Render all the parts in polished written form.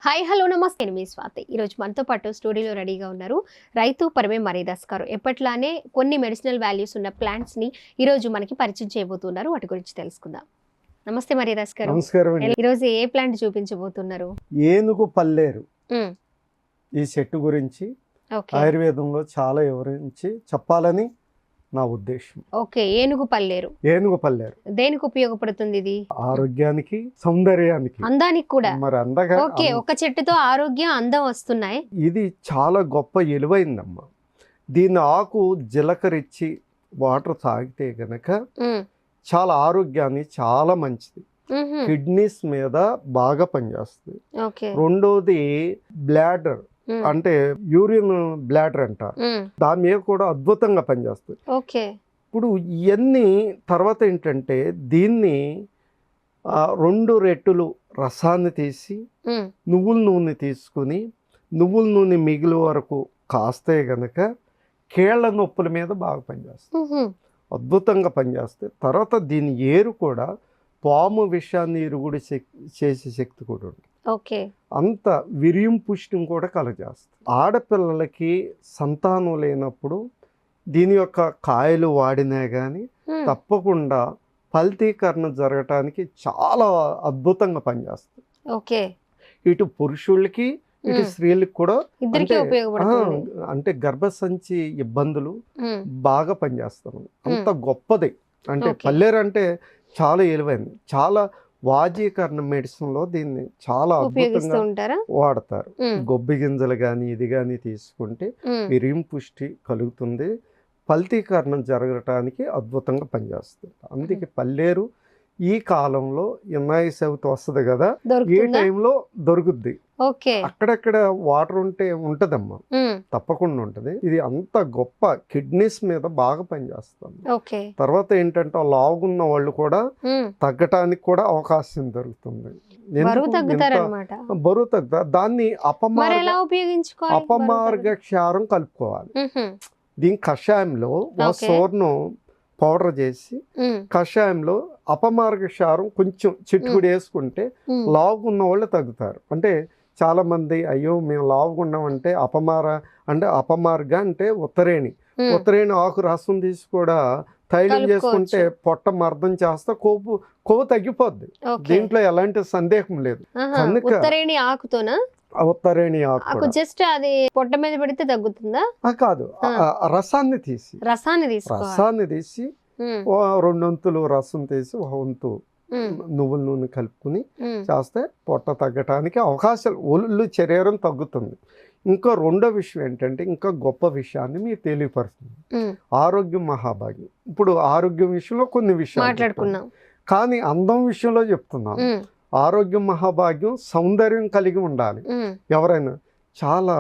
Hi hello నమస్తే నేను మీ స్వాతి. ఈరోజు మనతో పాటు స్టూడియోలో రెడీగా ఉన్నారు రైతు పరమే మరీదాస్ గారు. ఎప్పట్లానే కొన్ని మెడిసినల్ వాల్యూస్ ఉన్న ప్లాంట్స్ని ఈరోజు మనకి పరిచయం చేయబోతున్నారు. వాటి గురించి తెలుసుకుందాం. నమస్తే మరీదాస్ గారు. నమస్కారం అండి. ఈరోజు ఏ ప్లాంట్ చూపించబోతున్నారు? ఏనుగు పల్లేరు. మ్, ఈ చెట్టు గురించి ఓకే ఆయుర్వేదంలో చాలా వివరించి చెప్పాలని నా ఉద్దేశం. ఓకే, ఏనుగు పల్లేరు ఏనుగు పల్లేరు దేనికి ఉపయోగపడుతుంది? ఇది ఆరోగ్యానికి, సౌందర్యానికి, అందానికి కూడా. మరి అందగా ఓకే, ఒక చెట్టుతో ఆరోగ్యం అందం వస్తున్నాయి. ఇది చాలా గొప్ప విలువైందమ్మా. దీని ఆకు జీలకరించి వాటర్ తాగితే గనక మ్, చాలా ఆరోగ్యాన్ని చాలా మంచిది. మ్హూ, కిడ్నీస్ మీద బాగా పనిచేస్తుంది. ఓకే రెండోది బ్లాడర్, మ్, అంటే యూరిన్ బ్లాడర్ అంటారు, మ్, దాని మీద కూడా అద్భుతంగా పనిచేస్తుంది. ఓకే ఇప్పుడు ఇవన్నీ తర్వాత ఏంటంటే దీన్ని 2 రెట్టులు రసాన్ని తీసి మ్, నువ్వుల నూనె తీసుకుని నువ్వుల నూనె మిగిలి వరకు కాస్తే గనక కీళ్ళ నొప్పుల మీద బాగా పనిచేస్తుంది, మ్హూ, అద్భుతంగా పనిచేస్తాయి. తర్వాత దీని ఏరు కూడా పాము విషాన్ని ఇరుగుడు చేసే శక్తి కూడా ఉంది. ఓకే అంత విరియం పుష్టిని కూడా కలగజేస్తుంది. ఆడపిల్లలకి సంతానం లేనప్పుడు దీని యొక్క కాయలు వాడినా కానీ మ్, తప్పకుండా ఫలితీకరణ జరగటానికి చాలా అద్భుతంగా పనిచేస్తుంది. ఓకే ఇటు పురుషులకి ఇటు స్త్రీలకు కూడా. ఇద్దరికి అంటే ఉపయోగపడుతుంది. అంటే గర్భసంచి ఇబ్బందులు మ్, బాగా పనిచేస్తాను. అంత గొప్పది. అంటే ఓకే. పల్లేరు అంటే చాలా విలువైంది. చాలా వాజీకరణ మెడిసిన్లో దీన్ని చాలా ఉపయోగిస్తూ అద్భుతంగా ఉంటారా? వాడతారు. మ్, గొబ్బి గింజలు కానీ ఇది కానీ తీసుకుంటే మ్, విరియం పుష్టి కలుగుతుంది, ఫలితీకరణం జరగటానికి అద్భుతంగా పనిచేస్తుంది. అందుకే పల్లేరు ఈ కాలంలో వినాయక చవితి వస్తుంది కదా, ఈ దొరుకుతుందా? టైంలో దొరుకుద్ది. ఓకే. అక్కడక్కడ వాటర్ ఉంటుందమ్మా, మ్, తప్పకుండా ఉంటుంది. ఇది అంత గొప్ప కిడ్నీస్ మీద బాగా పనిచేస్తుంది. ఓకే. తర్వాత ఏంటంటే లావుగున్న వాళ్ళు కూడా మ్, తగ్గటానికి కూడా అవకాశం దొరుకుతుంది. బరువు ఎందుకు? తగ్గుతారనమాట. బరువు తగ్గుతా. దాన్ని మరి ఎలా ఉపయోగించుకోవాలి? అపమార్గ క్షారం కలుపుకోవాలి. మ్హూ, దీని కషాయంలో ఓకే. సోర్ను పౌడర్ చేసి మ్, కషాయంలో అపమార్గ క్షారం కొంచెం చిట్టుకుడు వేసుకుంటే మ్, లావుగున్న వాళ్ళు తగ్గుతారు. అంటే చాలామంది అయ్యో మేము లావుగున్నామంటే అపమార్గ అంటే ఉత్తరేణి మ్, ఉత్తరేణి ఆకు రసం తీసి కూడా తైలం కలుపుకోవచ్చు. చేసుకుంటే పొట్ట మర్దం చేస్తే కొవ్వు తగ్గిపోద్ది. ఓకే. దీంట్లో ఎలాంటి సందేహం లేదు. ఆహా, కనుక ఉత్తరేణి ఆకుతోనా? ఆ ఉత్తరేణి ఆకు ఆకు కూడా. జస్ట్ అది పొట్ట మీద పెడితే తగ్గుతుందా? కాదు, ఆ రసాన్ని తీసి రసాన్ని తీసుకోవాలి. మ్, 2 వంతులు రసం తీసి 1 వంతు మ్, నువ్వుల నూనె కలుపుకుని మ్, చేస్తే పొట్ట తగ్గటానికి అవకాశాలు, ఒళ్ళు శరీరం తగ్గుతుంది. ఇంకా రెండో విషయం ఏంటంటే ఇంకా గొప్ప విషయాన్ని మీకు తెలియపరుస్తుంది. మ్, ఆరోగ్యం మహాభాగ్యం. ఇప్పుడు ఆరోగ్యం విషయంలో కొన్ని విషయాలు మాట్లాడుకున్నాం. చెప్తాను. కానీ అందం విషయంలో చెప్తున్నాను. మ్, ఆరోగ్యం మహాభాగ్యం, సౌందర్యం కలిగి ఉండాలి మ్, ఎవరైనా. చాలా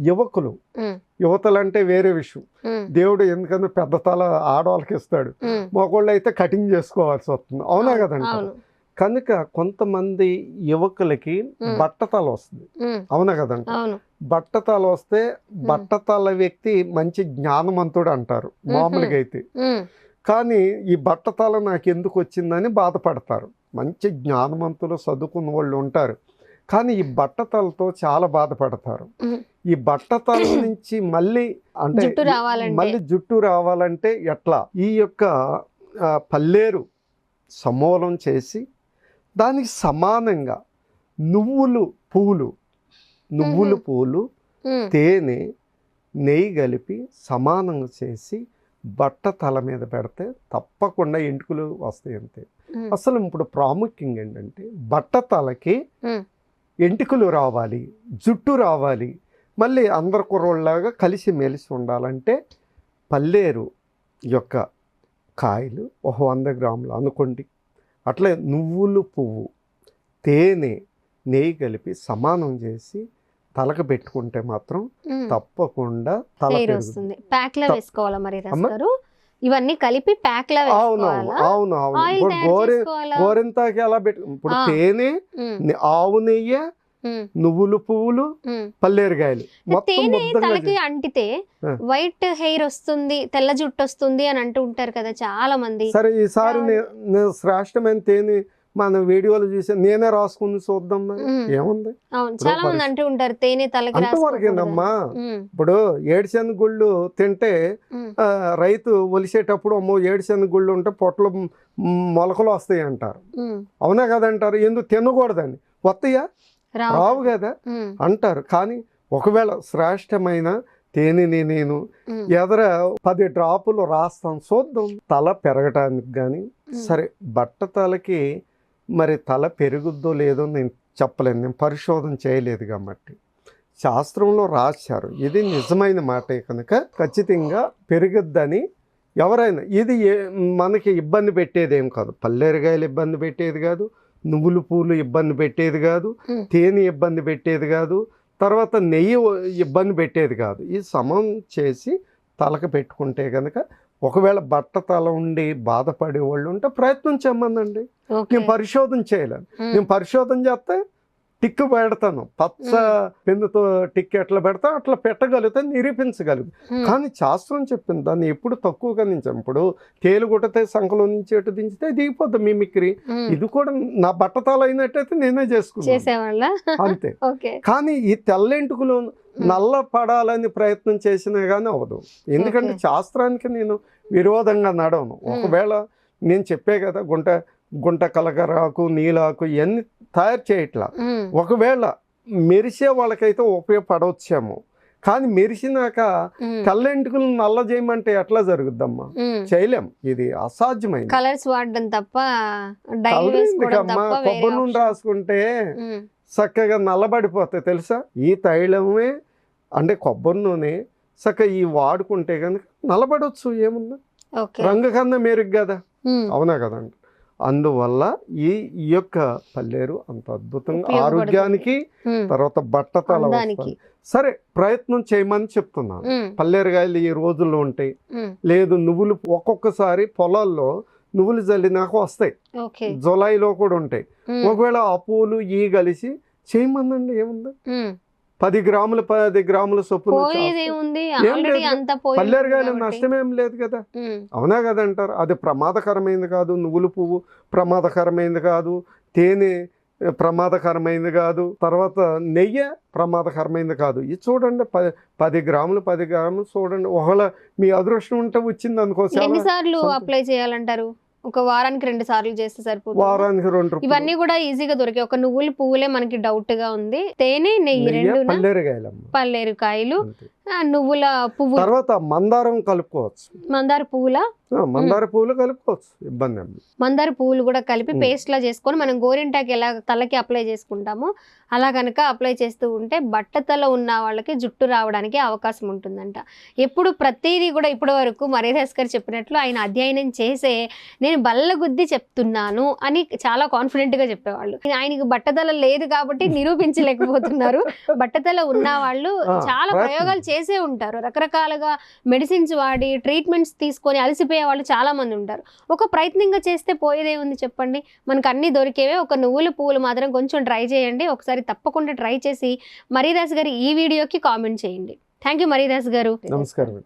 యువకులు, మ్, యువతలంటే వేరే విషయం. మ్, దేవుడు ఎందుకంటే పెద్ద తల ఆడవాళ్ళకి ఇస్తాడు, మ్, మగవాళ్ళు అయితే కటింగ్ చేసుకోవాల్సి వస్తుంది. అవునా కదండి? అవును. కనుక కొంతమంది యువకులకి బట్టతల వస్తుంది. మ్, అవునా కదండి? అవును. బట్టతల వస్తే బట్టతల వ్యక్తి మంచి జ్ఞానవంతుడు అంటారు మామూలుగా అయితే. మ్, కానీ ఈ బట్టతల నాకు ఎందుకు వచ్చిందని బాధపడతారు. మంచి జ్ఞానవంతులు చదువుకున్న వాళ్ళు ఉంటారు, కానీ ఈ బట్టతలతో చాలా బాధపడతారు. మ్, ఈ బట్టతల నుంచి మళ్ళీ అంటే జుట్టు రావాలంటే? మళ్ళీ జుట్టు రావాలంటే ఎట్లా? ఈ యొక్క పల్లేరు సమూలం చేసి దానికి సమానంగా నువ్వులు పూలు మ్, తేనె నెయ్యి కలిపి సమానంగా చేసి బట్ట తల మీద పెడితే తప్పకుండా ఎంటుకలు వస్తాయి. అంతే. మ్, అసలు ఇప్పుడు ప్రాముఖ్యంగా ఏంటంటే బట్ట తలకి మ్, ఎంటుకలు రావాలి, జుట్టు రావాలి, మళ్ళీ అందరు కుర్రోళ్ళలాగా కలిసి మెలిసి ఉండాలంటే పల్లేరు యొక్క కాయలు 100 గ్రాములు అనుకోండి. అట్లే నువ్వులు పువ్వు తేనె నెయ్యి కలిపి సమానం చేసి తలకు పెట్టుకుంటే మాత్రం మ్. తప్పకుండా తల హెయిర్ పెరుగుతుంది. వస్తుంది. ప్యాక్ లా వేసుకోవాలా మరి అమ్మ? గారు? ఇవన్నీ కలిపి ప్యాక్ లా అవును వేసుకోవాలా? అవును అవును. ఆయిల్ ఇప్పుడు తయారు చేసుకోవాలా? గోరింతాకి ఎలా పెట్టు, ఇప్పుడు ఆ. తేనె, మ్, ఆవు నెయ్యి, మ్, నువ్వులు పువ్వులు, మ్. పల్లేరుగాయలు మొత్తం తేనె ముద్దంగా తలకి అంటితే ఆ. వైట్ హెయిర్ వస్తుంది, తెల్ల జుట్టు వస్తుంది అని అంటూ ఉంటారు కదా చాలా మంది. సరే ఈసారి నేను శ్రేష్టమైన తేనె మన వీడియోలు చూసి నేనే రాసుకుని చూద్దాం మరి. ఏముంది అవును, చాలా మంది అంటూ ఉంటారు తేనె తలకి అంతవరకేనమ్మా. ఇప్పుడు ఏడుశెనగ గుళ్ళు తింటే రైతు ఒలిసేటప్పుడు అమ్మో ఏడుశెనగ గుళ్ళు ఉంటే పొట్టలు మొలకలు వస్తాయి అంటారు. అవునా కదంటారు. ఎందుకు తినకూడదని? వస్తాయా? రావు కదా అంటారు. కానీ ఒకవేళ శ్రేష్టమైన తేనెని నేను ఎదర 10 డ్రాపులు రాస్తాను చూద్దాం. తల పెరగటానికి కానీ సరే, బట్టతలకి మరి తల పెరుగుద్దో లేదో నేను చెప్పలేను, నేను పరిశోధన చేయలేదు కాబట్టి. శాస్త్రంలో రాశారు, ఇది నిజమైన మాటే కనుక ఖచ్చితంగా పెరుగుద్దని. ఎవరైనా ఇది మనకి ఇబ్బంది పెట్టేదేం కాదు. పల్లేరుగాయలు ఇబ్బంది పెట్టేది కాదు, నువ్వుల పూలు ఇబ్బంది పెట్టేది కాదు, తేనె ఇబ్బంది పెట్టేది కాదు, తర్వాత నెయ్యి ఇబ్బంది పెట్టేది కాదు. ఈ సమం చేసి తలకు పెట్టుకుంటే కనుక ఒకవేళ బట్టతల ఉండి బాధపడే వాళ్ళు ఉంటే ప్రయత్నం చేయమనండి. నేను పరిశోధన చేయలేను. నేను పరిశోధన చేస్తే టిక్కు పెడతాను, పచ్చ పెన్నుతో టిక్ ఎట్లా పెడతా అట్లా పెట్టగలుగుతాను, నిరూపించగలుగు. కానీ శాస్త్రం చెప్పింది దాన్ని ఎప్పుడు తక్కువగా దించాం. ఇప్పుడు తేలు కొట్టితే సంఖలో నుంచి ఎటు దించితే దిగిపోద్ది మిమిక్రీ. ఇది కూడా నా బట్టతల అయినట్టయితే నేనే చేసుకున్నాను అంతే. కానీ ఈ తెల్లెంటుకులు నల్ల పడాలని ప్రయత్నం చేసినా కానీ అవ్వదు. ఎందుకంటే శాస్త్రానికి నేను విరోధంగా నడవను. ఒకవేళ నేను చెప్పే కదా గుంట కలకరాకు నీలాకు ఇవన్నీ తయారు చేయట్లా. ఒకవేళ మెరిసే వాళ్ళకైతే ఉపయోగపడవచ్చేమో, కానీ మెరిసినాక తెల్లెంటుకులు నల్ల చేయమంటే ఎట్లా జరుగుద్దమ్మా? చేయలేం, ఇది అసాధ్యమైంది. కలర్స్ వాడడం తప్ప కొబ్బరి నూనె రాసుకుంటే చక్కగా నల్లబడిపోతాయి తెలుసా. ఈ తైలమే అంటే కొబ్బరి నూనె చక్కగా ఈ వాడుకుంటే కనుక నల్లబడవచ్చు, ఏముందా? రంగు కన్నా మెరుగు కదా, అవునా కదండి. అందువల్ల ఈ యొక్క పల్లేరు అంత అద్భుతంగా ఆరోగ్యానికి, తర్వాత బట్టతల సరే ప్రయత్నం చేయమని చెప్తున్నాను. పల్లేరుగాయలు ఈ రోజుల్లో ఉంటాయి, లేదు నువ్వులు ఒక్కొక్కసారి పొలాల్లో నువ్వులు జల్లినాక వస్తాయి, జులైలో కూడా ఉంటాయి. ఒకవేళ ఆ పూలు ఈ కలిసి చేయమనండి, ఏముంది? 10 గ్రాములు 10 గ్రాముల చొప్పున పల్లేరుగాయలు నష్టమేం లేదు కదా, అవునా కదంటారు. అది ప్రమాదకరమైనది కాదు, నువ్వుల పువ్వు ప్రమాదకరమైనది కాదు, తేనె ప్రమాదకరమైనది కాదు, తర్వాత నెయ్యి ప్రమాదకరమైనది కాదు. ఇది చూడండి 10 గ్రాములు 10 గ్రాములు చూడండి. ఒకవేళ మీ అదృష్టం ఉంటే వచ్చింది అనుకో. ఎన్నిసార్లు అప్లై చేయాలంటారు? ఒక వారానికి 2 సార్లు చేస్తే సరిపోతుంది. వారానికి 2. ఇవన్నీ కూడా ఈజీగా దొరికే. ఒక నువ్వుల పువ్వులే మనకి డౌట్ గా ఉంది. తేనె, నెయ్యి 2, పల్లేరుకాయలు, నువ్వుల పువ్వు, తర్వాత మందారం కలుపుకోవచ్చు. మందార పువ్వులా? మందార పువ్వులు కలుపుకోవచ్చు, ఇబ్బంది ఏమి. మందార పువ్వులు కూడా కలిపి పేస్ట్ లా చేసుకొని మనం గోరింటాకి ఎలా తలకి అప్లై చేసుకుంటామో అలా కనుక అప్లై చేస్తూ ఉంటే బట్టతల ఉన్న వాళ్ళకి జుట్టు రావడానికి అవకాశం ఉంటుందంట. ఎప్పుడు ప్రతిదీ కూడా ఇప్పటి వరకు మరీదాస్ గారు చెప్పినట్లు ఆయన అధ్యయనం చేసే నేను బల్లగుద్ది చెప్తున్నాను అని చాలా కాన్ఫిడెంట్ గా చెప్పేవాళ్ళు. ఆయనకి బట్టతల లేదు కాబట్టి నిరూపించలేకపోతున్నారు. బట్టతల ఉన్న వాళ్ళు చాలా ప్రయోగాలు చేసే ఉంటారు, రకరకాలుగా మెడిసిన్స్ వాడి ట్రీట్మెంట్స్ తీసుకొని అలసిపోయే వాళ్ళు చాలా మంది ఉంటారు. ఒక ప్రయత్నంగా చేస్తే పోయేదే ఉంది చెప్పండి. మనకు అన్ని దొరికేవే. ఒక నువ్వుల పువ్వులు మాత్రం కొంచెం ట్రై చేయండి. ఒకసారి తప్పకుండా ట్రై చేసి మరీదాస్ గారు ఈ వీడియోకి కామెంట్ చేయండి. థ్యాంక్ యూ మరీదాస్ గారు. నమస్కారం.